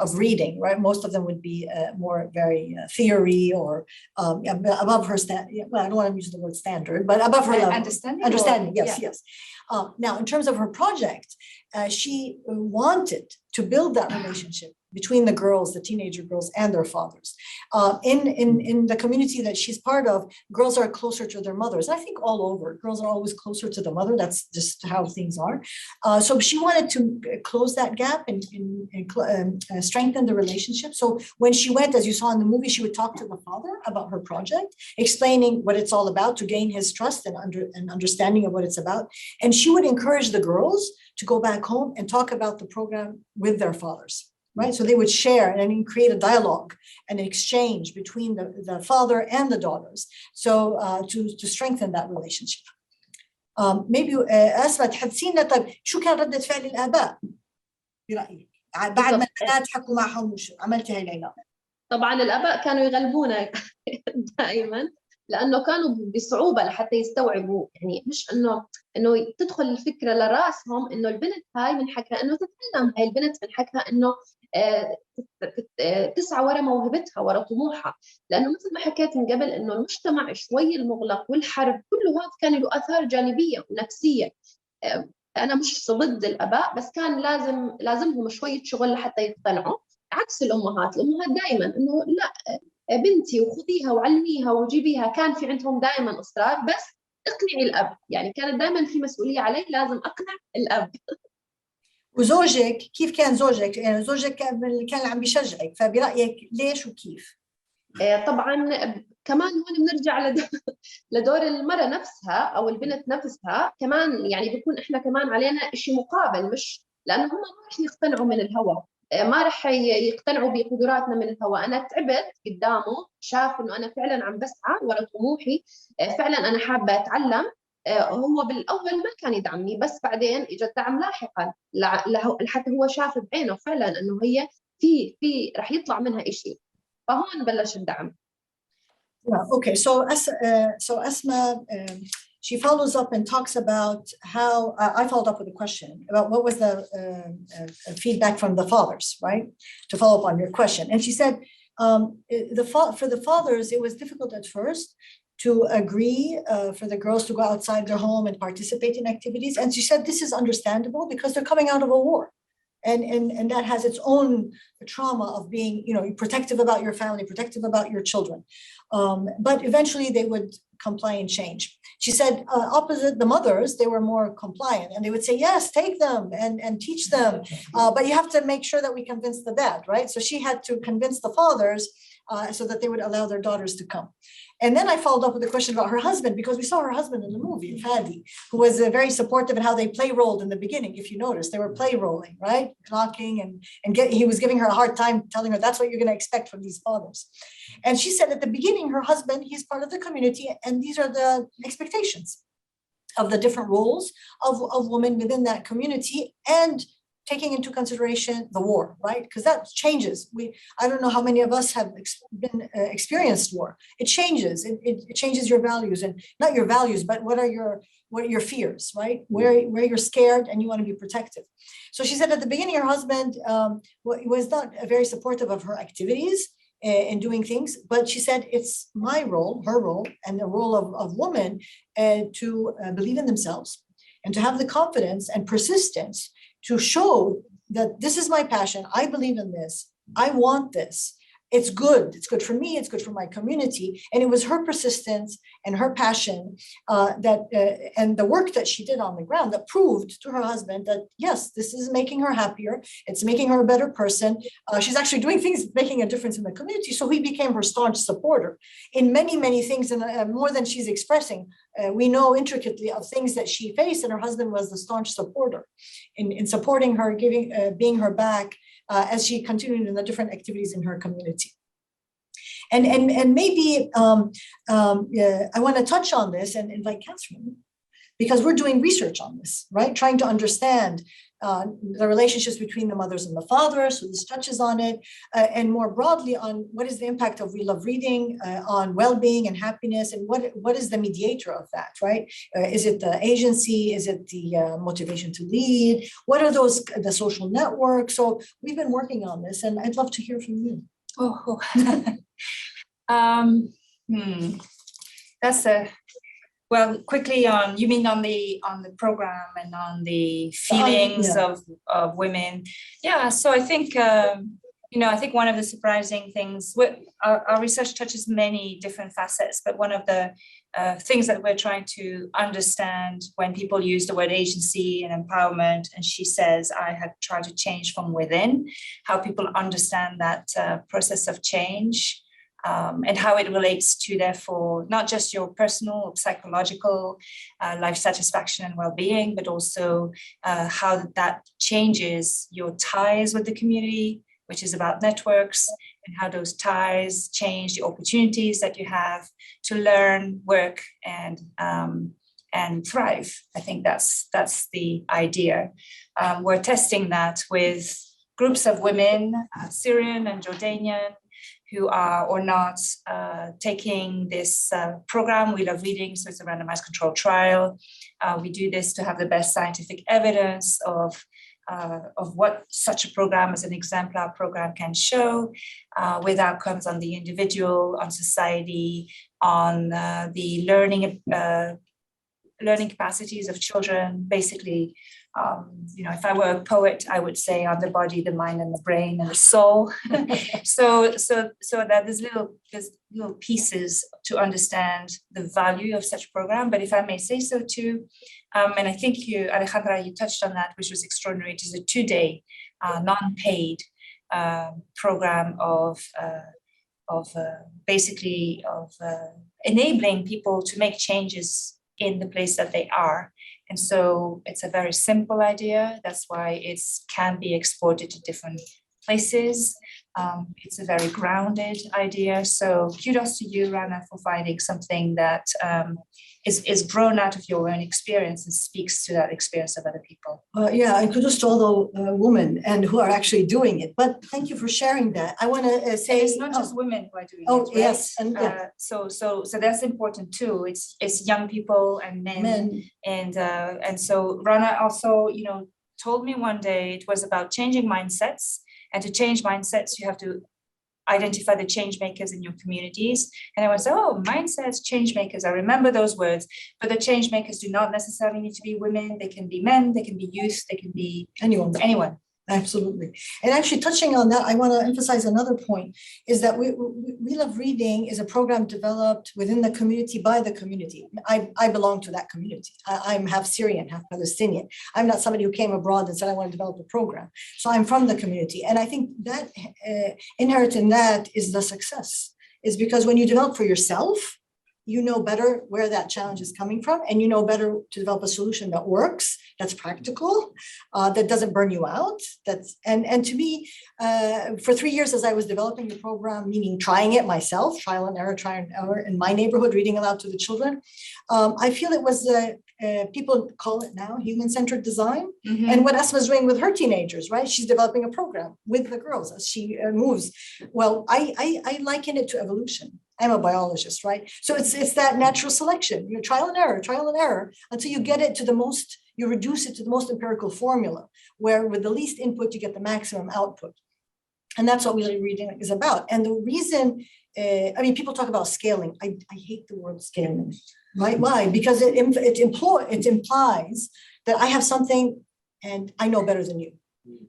of reading, right? Most of them would be more very theory or above her well, I don't want to use the word standard, but above her level. Understanding, yes, yes. Now, in terms of her project, she wanted to build that relationship between the girls, the teenager girls, and their fathers. In the community that she's part of, girls are closer to their mothers. I think all over, girls are always closer to the mother. That's just how things are. So she wanted to close that gap and strengthen the relationship. So when she went, as you saw in the movie, she would talk to the father about her project, explaining what it's all about to gain his trust and understanding of what it's about. And she would encourage the girls to go back home and talk about the program with their fathers. Right, so they would share and create a dialogue and an exchange between the father and the daughters, so to strengthen that relationship. Maybe أسماء تحدثينا طيب شو كان ردة فعل الآباء برأيك بعد ما البنات حكوا معهم وشو عملتي هاي العلاقة؟ طبعا الآباء كانوا يغلبونا دائما، لأنه كانوا بصعوبة لحتى يستوعبوا، يعني مش إنه تدخل الفكرة لراسهم إنه البنت هاي من حكها إنه تتعلم، هاي البنت من حكها إنه تسعى ورا موهبتها ورا طموحها، لأنه مثل ما حكيت من قبل إنه المجتمع شوي المغلق والحرب كله هذا كان له آثار جانبية ونفسية. أنا مش ضد الآباء، بس كان لازمهم شوية شغل لحتى يقتنعوا، عكس الأمهات دائما إنه لا بنتي وخذيها وعلميها وجيبيها، كان في عندهم دائما إصرار، بس اقنعي الأب، يعني كانت دائما في مسؤولية علي، لازم أقنع الأب. وزوجك كيف كان زوجك؟ يعني زوجك كان عم بيشجعك، فبرأيك ليش وكيف؟ طبعا كمان هون بنرجع لدور المرأة نفسها أو البنت نفسها كمان، يعني بيكون إحنا كمان علينا إشي مقابل، مش لأنه هم ما رح يقتنعوا من الهوى، ما رح يقتنعوا بقدراتنا من الهوى. أنا تعبت قدامه، شاف إنه أنا فعلا عم بسعى ورا طموحي، فعلا أنا حابة أتعلم. هو بالأول ما كان يدعمني، بس بعدين إجا الدعم لاحقا، لحتى هو شاف بعينه فعلا إنه هي في رح يطلع منها إشي، فهون بلش الدعم. Yeah, okay, so Asma, she follows up and talks about how I followed up with a question about what was the feedback from the fathers, right? To follow up on your question, and she said for the fathers it was difficult at first to agree for the girls to go outside their home and participate in activities, and she said this is understandable because they're coming out of a war. And that has its own trauma of being, protective about your family, protective about your children. But eventually they would comply and change. She said opposite the mothers, they were more compliant and they would say, yes, take them and teach them. But you have to make sure that we convince the dad, right? So she had to convince the fathers so that they would allow their daughters to come. And then I followed up with a question about her husband, because we saw her husband in the movie, Fadi, who was very supportive in how they play rolled in the beginning. If you notice, they were play rolling, right? Knocking he was giving her a hard time, telling her that's what you're going to expect from these fathers. And she said at the beginning, her husband, he's part of the community, and these are the expectations of the different roles of women within that community, and taking into consideration the war, right? Because that changes. I don't know how many of us have experienced war. It changes. It changes your values, and not your values, but what are your fears, right? Where you're scared and you want to be protective. So she said at the beginning, her husband was not very supportive of her activities in doing things, but she said it's my role, her role, and the role of women to believe in themselves and to have the confidence and persistence to show that this is my passion. I believe in this. I want this. It's good. It's good for me. It's good for my community. And it was her persistence and her passion and the work that she did on the ground that proved to her husband that, yes, this is making her happier. It's making her a better person. She's actually doing things making a difference in the community. So he became her staunch supporter in many, many things, and more than she's expressing. We know intricately of things that she faced, and her husband was the staunch supporter in supporting her, being her back as she continued in the different activities in her community. And maybe I want to touch on this and invite Catherine, because we're doing research on this, right? Trying to understand the relationships between the mothers and the fathers, so this touches on it, and more broadly on what is the impact of We Love Reading on well-being and happiness, and what is the mediator of that, right? Is it the agency? Is it the motivation to lead? What are the social networks? So we've been working on this, and I'd love to hear from you. Oh, that's well, quickly you mean on the program and on the feelings of women. Yeah, so I think, I think one of the surprising things, our research touches many different facets, but one of the things that we're trying to understand when people use the word agency and empowerment, and she says, I have tried to change from within, how people understand that process of change. And how it relates to, therefore, not just your personal or psychological life satisfaction and well-being, but also how that changes your ties with the community, which is about networks, and how those ties change the opportunities that you have to learn, work, and thrive. I think that's the idea. We're testing that with groups of women, Syrian and Jordanian, who are or not taking this program. We Love Reading, so it's a randomized controlled trial. We do this to have the best scientific evidence of of what such a program as an exemplar program can show, with outcomes on the individual, on society, on the learning capacities of children. Basically, if I were a poet, I would say on the body, the mind, and the brain, and the soul. so that there's little pieces to understand the value of such program. But if I may say so too, and I think Alejandra, you touched on that, which was extraordinary. It is a 2-day non-paid program of enabling people to make changes in the place that they are. And so it's a very simple idea. That's why it can be exported to different places. It's a very grounded idea. So kudos to you, Rana, for finding something that is grown out of your own experience and speaks to that experience of other people. Yeah, and kudos to all the women and who are actually doing it. But thank you for sharing that. I want to say it's not just women who are doing it. Oh, right? yes, and yeah. So that's important too. It's young people and men. And so Rana also, told me one day it was about changing mindsets. And to change mindsets, you have to identify the change makers in your communities. And I was, mindsets, change makers. I remember those words, but the change makers do not necessarily need to be women. They can be men, they can be youth, they can be anyone. Absolutely. And actually touching on that, I want to emphasize another point is that We Love Reading is a program developed within the community by the community. I belong to that community. I'm half Syrian, half Palestinian. I'm not somebody who came abroad and said, I want to develop a program. So I'm from the community. And I think that inherent in that is the success, is because when you develop for yourself, you know better where that challenge is coming from, and you know better to develop a solution that works, that's practical, that doesn't burn you out. And to me, for 3 years as I was developing the program, meaning trying it myself, trial and error in my neighborhood, reading aloud to the children, I feel it was people call it now human-centered design. Mm-hmm. And what Asmaa is doing with her teenagers, right? She's developing a program with the girls as she moves. Well, I liken it to evolution. I'm a biologist, right? So it's that natural selection, trial and error, until you get it to you reduce it to the most empirical formula, where with the least input, you get the maximum output. And that's what We Love Reading is about. And the reason, people talk about scaling. I hate the word scaling, right? Why? Because it implies that I have something and I know better than you,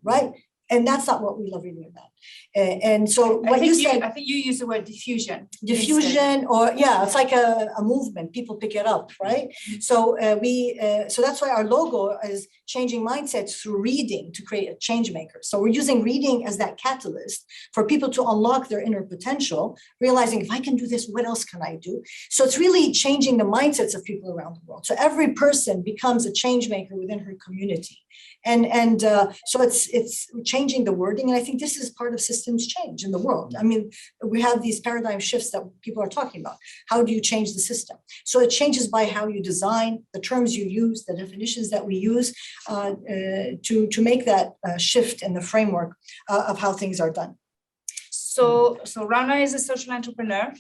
right? And that's not what We Love Reading about. And so what you said, I think you use the word diffusion. Or it's like a movement. People pick it up, right? So so that's why our logo is changing mindsets through reading to create a change maker. So we're using reading as that catalyst for people to unlock their inner potential, realizing if I can do this, what else can I do? So it's really changing the mindsets of people around the world. So every person becomes a change maker within her community. And so it's changing the wording. And I think this is part of systems change in the world. I mean, we have these paradigm shifts that people are talking about. How do you change the system? So it changes by how you design, the terms you use, the definitions that we use to make that shift in the framework of how things are done. So Rana is a social entrepreneur.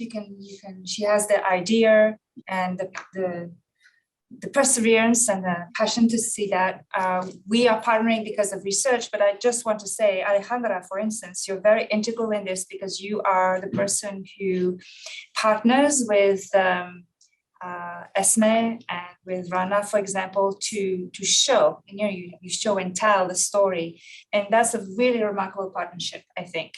She has the idea and the perseverance and the passion to see that. We are partnering because of research, but I just want to say, Alejandra, for instance, you're very integral in this because you are the person who partners with Asmaa and with Rana, for example, to show, you show and tell the story. And that's a really remarkable partnership, I think.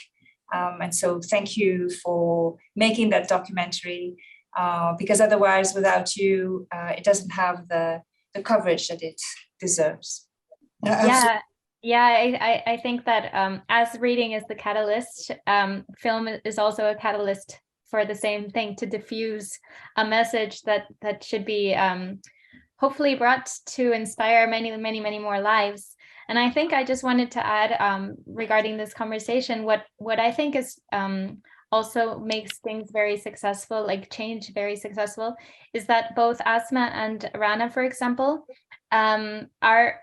And so thank you for making that documentary. Because otherwise, without you, it doesn't have the coverage that it deserves. I think that as reading is the catalyst, film is also a catalyst for the same thing, to diffuse a message that should be hopefully brought to inspire many, many, many more lives. And I think I just wanted to add regarding this conversation, what I think is also makes things very successful, like change very successful, is that both Asmaa and Rana, for example, are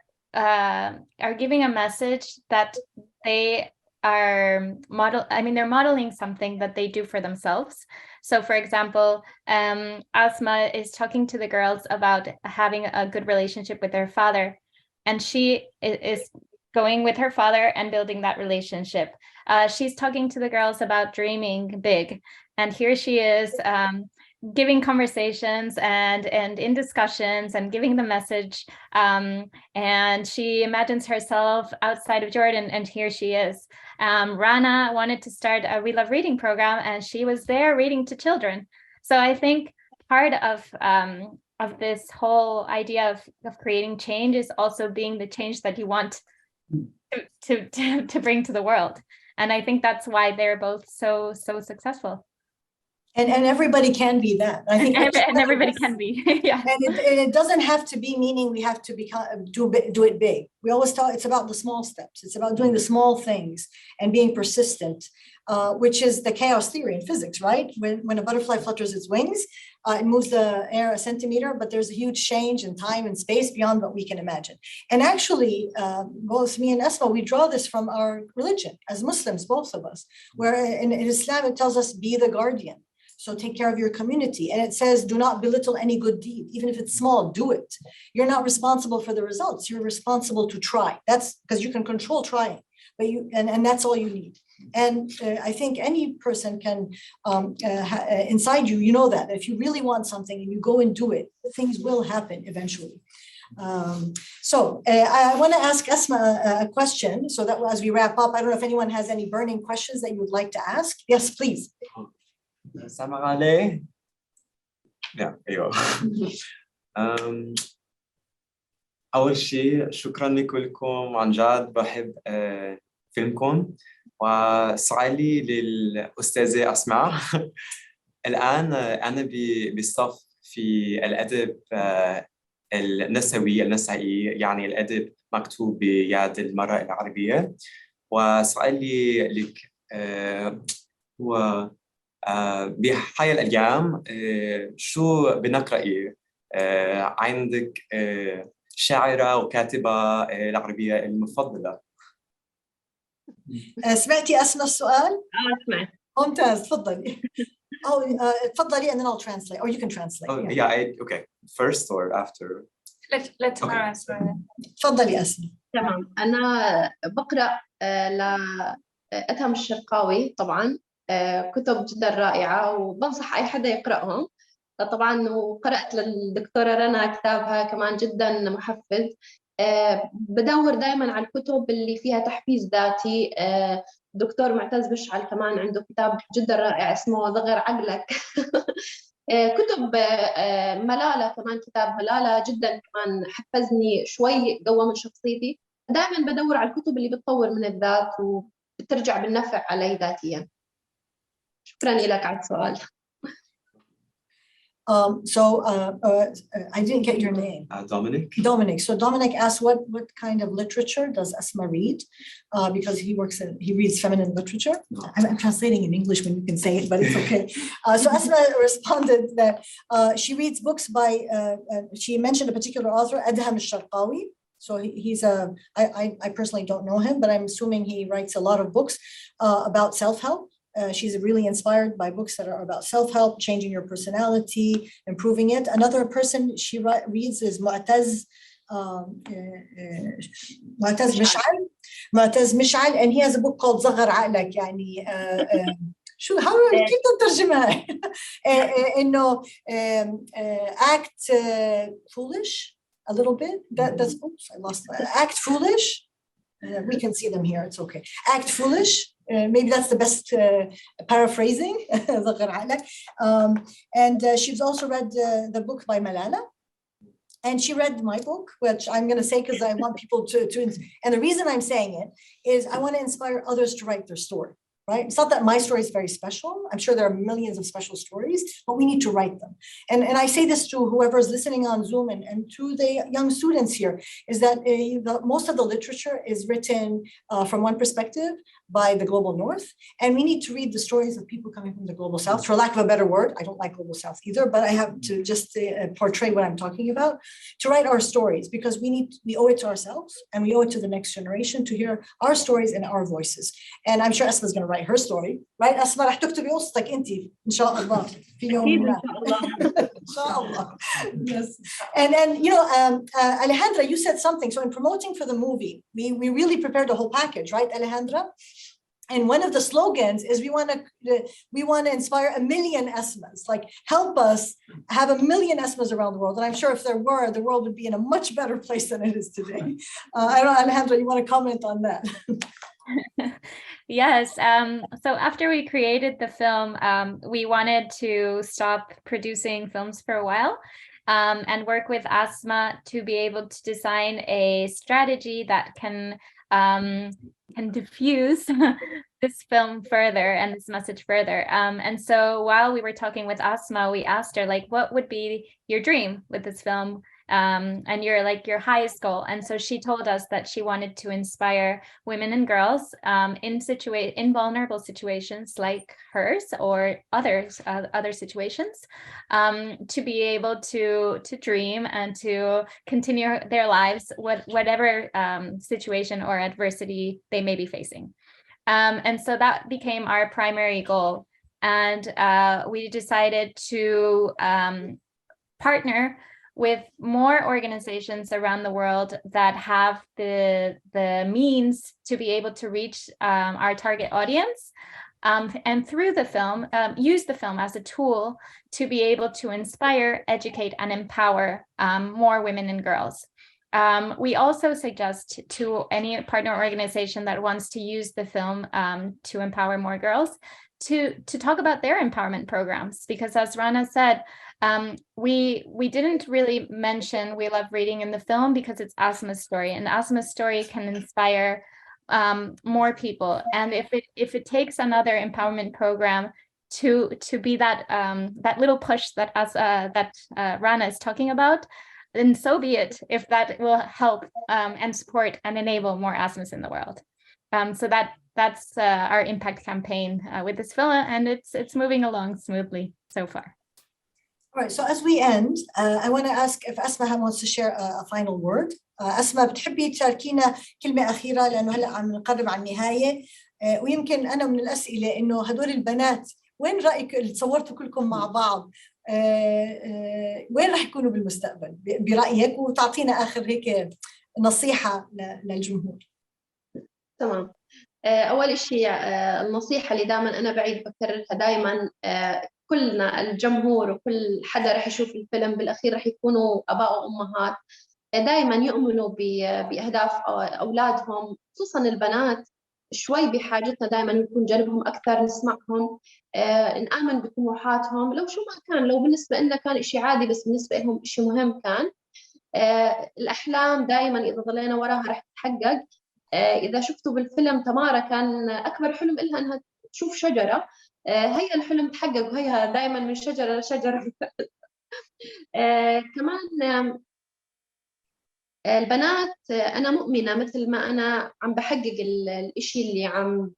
giving a message that they are they're modeling something that they do for themselves. So for example, Asmaa is talking to the girls about having a good relationship with their father, and she is going with her father and building that relationship. She's talking to the girls about dreaming big. And here she is giving conversations and in discussions and giving the message. And she imagines herself outside of Jordan, and here she is. Rana wanted to start a We Love Reading program, and she was there reading to children. So I think part of this whole idea of creating change is also being the change that you want to bring to the world. And I think that's why they're both so successful. And everybody can be that. I think and everybody can be. Yeah. And it doesn't have to be meaning we have to do it big. We always talk, it's about the small steps. It's about doing the small things and being persistent, which is the chaos theory in physics, right? When a butterfly flutters its wings, it moves the air a centimeter, but there's a huge change in time and space beyond what we can imagine. And actually, both me and Asmaa, we draw this from our religion as Muslims, both of us, where in Islam, it tells us, be the guardian. So take care of your community. And it says, do not belittle any good deed. Even if it's small, do it. You're not responsible for the results. You're responsible to try. That's because you can control trying, but and that's all you need. And I think any person can, inside you, you know that if you really want something and you go and do it, things will happen eventually. So I want to ask Asmaa a question so that as we wrap up, I don't know if anyone has any burning questions that you would like to ask. Yes, please. سامع علي؟ ايوه. اول شيء شكرا لكم عن جد، بحب فيلمكم وسؤالي للاستاذه اسماء. الان انا بصف في الادب النسوي يعني الادب مكتوب بيد المراه العربيه، وسؤالي لك هو بحي الأيام شو بنقرأي؟ عندك شاعرة وكاتبة العربية المفضلة؟ سمعتي أسماء السؤال؟ سمعت. ممتاز، تفضلي. تفضلي and then I'll translate, or you can translate. Oh, yeah, okay. First or after? Let her answer. تفضلي أسماء. تمام. أنا بقرأ لأدهم الشرقاوي طبعاً. كتب جدا رائعة وبنصح أي حدا يقرأهم. طبعاً وقرأت للدكتورة رنا كتابها كمان جدا محفز. بدور دائما على الكتب اللي فيها تحفيز ذاتي. دكتور معتز مشعل كمان عنده كتاب جدا رائع اسمه ضغر عقلك. كتب ملالة كمان، كتاب ملالة جدا كمان حفزني شوي، قوى من شخصيتي. دائما بدور على الكتب اللي بتطور من الذات وبترجع بالنفع علي ذاتيا. شكرا لك على السؤال. I didn't get your name. Dominic. Dominic. So Dominic asked, what kind of literature does Asmaa read? Because he reads feminine literature. I'm translating in English when you can say it, but it's okay. So Asmaa responded that she reads books by, she mentioned a particular author, Adham al-Sharqawi. So he's I personally don't know him, but I'm assuming he writes a lot of books about self-help. She's really inspired by books that are about self-help, changing your personality, improving it. Another person she reads is Mu'taz Mish'al, and he has a book called Zaghar Aqlak, يعني كيف تترجمها؟ إنه act foolish a little bit. That's oops, I lost that. Act foolish. We can see them here. It's okay. Act foolish. Maybe that's the best paraphrasing. And she's also read the book by Malala. And she read my book, which I'm going to say because I want people to, and the reason I'm saying it is I want to inspire others to write their story, right? It's not that my story is very special. I'm sure there are millions of special stories, but we need to write them. And I say this to whoever is listening on Zoom and to the young students here, is that most of the literature is written from one perspective. by the global north, and we need to read the stories of people coming from the global south. For lack of a better word, I don't like global south either, but I have to just portray what I'm talking about, to write our stories, because we owe it to ourselves and we owe it to the next generation to hear our stories and our voices. And I'm sure Asma is going to write her story, right? Asma, رح تكتبي قصتك انت ان شاء الله في يوم ما. إن شاء الله. Yes. And you know, Alejandra, you said something. So in promoting for the movie, we really prepared a whole package, right, Alejandra? And one of the slogans is we want to inspire 1 million Asmas, like help us have 1 million Asmas around the world. And I'm sure if there were, the world would be in a much better place than it is today. I don't know, Alejandra, you want to comment on that? Yes. So after we created the film, we wanted to stop producing films for a while and work with Asmaa to be able to design a strategy that can diffuse this film further and this message further. And so while we were talking with Asmaa, we asked her, like, what would be your dream with this film? And your highest goal. And so she told us that she wanted to inspire women and girls in vulnerable situations like hers or other situations, to be able to dream and to continue their lives, whatever situation or adversity they may be facing. And so that became our primary goal. And we decided to partner with more organizations around the world that have the means to be able to reach our target audience, and through the film, use the film as a tool to be able to inspire, educate, and empower more women and girls. We also suggest to any partner organization that wants to use the film to empower more girls to talk about their empowerment programs, because as Rana said, we didn't really mention We Love Reading in the film because it's Asmaa's story, and Asmaa's story can inspire more people. And if it takes another empowerment program to be that little push that Rana is talking about, then so be it, if that will help and support and enable more Asmaas in the world. So that's our impact campaign with this film, and it's moving along smoothly so far. All right, so as we end, I want to ask if Asmaa wants to share a final word. أسماء بتحبي تشاركينا كلمة أخيرة لأنه هلأ عم نقرب على النهاية، ويمكن أنا من الأسئلة إنه هدول البنات وين رأيك اللي تصورتوا كلكم مع بعض وين رح يكونوا بالمستقبل برأيك، وتعطينا آخر هيك نصيحة للجمهور. تمام. أول شيء النصيحة اللي دائما أنا بعيد بكررها دائما، كلنا الجمهور وكل حدا رح يشوف الفيلم بالأخير رح يكونوا آباء وأمهات، دائما يؤمنوا بأهداف أولادهم، خصوصا البنات شوي بحاجتنا دائما نكون جنبهم أكثر، نسمعهم، نآمن بطموحاتهم، لو شو ما كان، لو بالنسبة لنا كان إشي عادي بس بالنسبة لهم إشي مهم كان. الأحلام دائما إذا ضلينا وراها رح تتحقق. إذا شفتوا بالفيلم تمارا كان أكبر حلم إلها أنها تشوف شجرة، هي الحلم تحقق وهي دائما من شجرة لشجرة. كمان البنات أنا مؤمنة مثل ما أنا عم بحقق الإشي اللي عم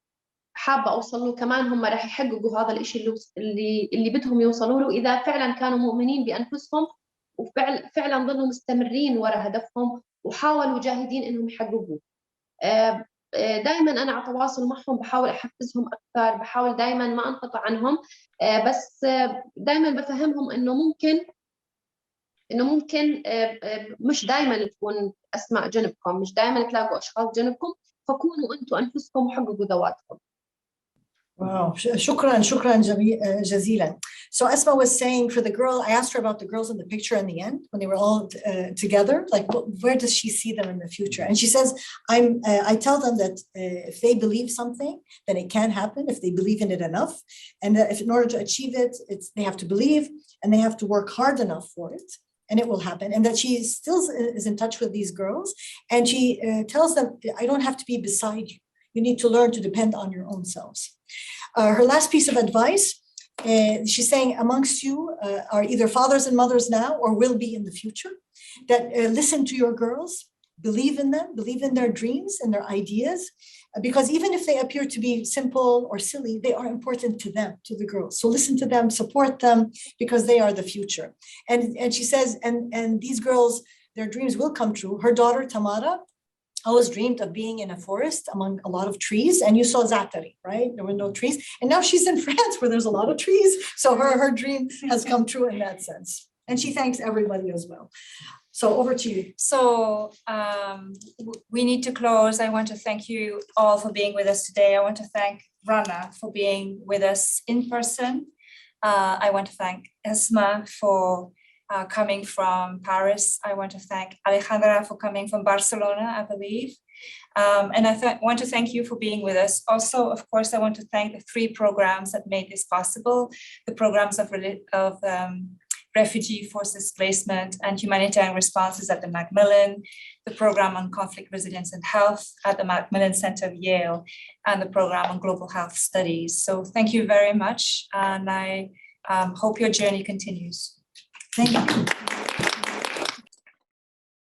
حابة أوصل له، كمان هم راح يحققوا هذا الإشي اللي بدهم يوصلوا له إذا فعلا كانوا مؤمنين بأنفسهم وفعلا ظلوا مستمرين وراء هدفهم وحاولوا جاهدين إنهم يحققوه. دائما أنا على تواصل معهم، بحاول أحفزهم أكثر، بحاول دائما ما أنقطع عنهم، بس دائما بفهمهم إنه ممكن مش دائما تكون أسماء جنبكم، مش دائما تلاقوا أشخاص جنبكم، فكونوا أنتم أنفسكم وحققوا ذواتكم. Wow, shukran jazilan. So Asmaa was saying for the girl, I asked her about the girls in the picture in the end when they were all together, like where does she see them in the future? And she says, I tell them that if they believe something, then it can happen if they believe in it enough, and that if in order to achieve it, they have to believe and they have to work hard enough for it, and it will happen. And that she still is in touch with these girls, and she tells them, I don't have to be beside you. You need to learn to depend on your own selves. Her last piece of advice, she's saying amongst you are either fathers and mothers now or will be in the future, that listen to your girls, believe in them, believe in their dreams and their ideas, because even if they appear to be simple or silly, they are important to them, to the girls. So listen to them, support them, because they are the future. And she says, and these girls, their dreams will come true. Her daughter, Tamara, always dreamed of being in a forest among a lot of trees. And you saw Zaatari, right? There were no trees. And now she's in France where there's a lot of trees. So her dream has come true in that sense. And she thanks everybody as well. So over to you. So we need to close. I want to thank you all for being with us today. I want to thank Rana for being with us in person. I want to thank Asmaa for coming from Paris. I want to thank Alejandra for coming from Barcelona, I believe. And I want to thank you for being with us. Also, of course, I want to thank the 3 programs that made this possible, the programs of refugee forced displacement and humanitarian responses at the Macmillan, the program on conflict resilience and health at the Macmillan Center of Yale, and the program on global health studies. So thank you very much. And I hope your journey continues. Thank you.